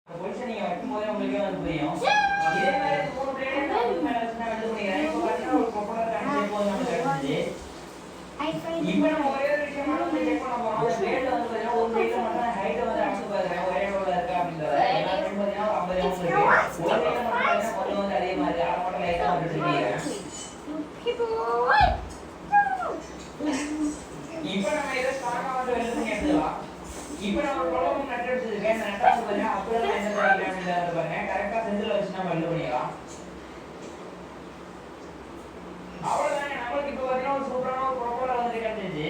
Position நீங்க வைக்கும்போதே உங்களுக்கே வந்து புரியும். இதே மாதிரி 3 பிளேட் வந்து மேல வச்சு நான் வெல்ட் பண்ணிக்கிறேன். இப்போ பார்த்தீங்கன்னா ஒரு ப்ரொபல்லர் கனெக்ட் போது நமக்கு கிடைச்சிச்சு. இப்போ நம்ம ஒரே ஒரு விஷயம் மட்டும் செக் பண்ண போறோம். அந்த பிளேட்ல வந்து பார்த்தீங்கன்னா ஒரு பிளேட்ல மட்டும் ஹைட் வந்து அடிச்சு பாக்குறேன் ஒரே லெவல்ல இருக்கா அப்படிங்கறத. எல்லா பிளேட் பார்த்தீங்கன்னா ஒரு 50 இருக்கு. ஒரு பிளேட்ல மட்டும் பார்த்தீங்கன்னா கொஞ்சம் வந்து அதிகமா இருக்கு. அதை மட்டும் லைட்டா வந்து சொல்லிக்கிறேன். இப்போ நம்ம இதை ஸ்ட்ராங்கா வந்து வெல்ட் பண்ணி எடுத்துக்கலாம். இப்போ நம்ம ப்ராப்ளம் நட் எடுத்துருக்கேன். இந்த நட்டை வந்து பார்த்தீங்கன்னா அப்படியே என்ன பண்ணிக்கலாம் அப்படின்றத பாருங்க. கரெக்டா சென்டர்ல வச்சு நம்ம வெல்ட் பண்ணிக்கலாம். அவ்வளவுதாங்க. நம்மளுக்கு இப்போ பார்த்தீங்கன்னா ஒரு சூப்பரான ஒரு ப்ரொபல்லர் வந்து கிடைச்சிச்சு.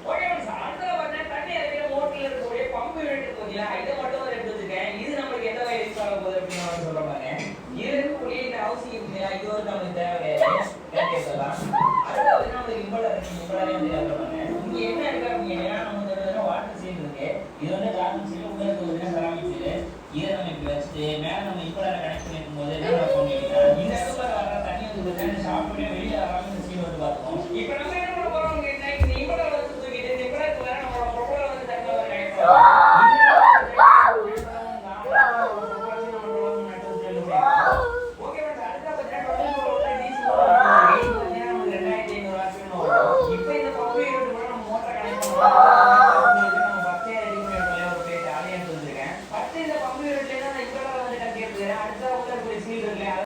ஓகே ஃப்ரெண்ட்ஸ், அடுத்தது பார்த்தீங்கன்னா தண்ணி அடிக்கிற மோட்டர்ல இருக்கக்கூடிய பம்ப் யூனிட் இருக்கு பார்த்தீங்களா, இதை மட்டும் வந்து எடுத்து வச்சிருக்கேன். இது நம்மளுக்கு எந்த வகையில் யூஸ் ஆக போகுது அப்படின்னு நான் சொல்ல பாருங்க. இது இருக்கக்கூடிய இந்த ஹவுசிங் இருக்குங்களா, இது ஒரு நம்மளுக்கு தேவை கேட்கலாம். அடுத்து பார்த்தீங்கன்னா நம்மளுக்கு இம்பலர் இருக்கு. இம்பலரே வந்து கேட்கலாங்க. இங்கே என்ன இருக்கு அப்படின்னா நமக்கு வாட்டர் சீல் இருக்கு. இது வந்து கார்பன் சீல், உள்ள இருக்கிறது செராமிக் சீல். இதை நம்ம இப்படி வச்சுட்டு மேலே நம்ம இம்பலரை கனெக்ட் பண்ணிருக்கும் போது என்ன பண்ணுவோம்னா இந்த இடத்துல வர தண்ணி வந்து பார்த்தீங்கன்னா ஷாப் பண்ணி வெளியே வராம இந்த சீல் வந்து பார்த்துக்கோம். இப்போ நம்ம என்ன பண்ண போறோம் அப்படின்னா இந்த இம்பலர் வந்து தூக்கிட்டு இந்த இம்பலருக்கு வேற நம்மளோட ப்ரொபல்லர் வந்து தண்ணி வர கனெக்ட் பண்ணுவோம். ஓகே ஃப்ரெண்ட்ஸ், அடுத்த பார்த்தீங்கன்னா 2500 வாட் இப்போ இந்த பம்பு யூனிட் கூட நம்ம மோட்டரை கனெக்ட் பண்ணுவோம்.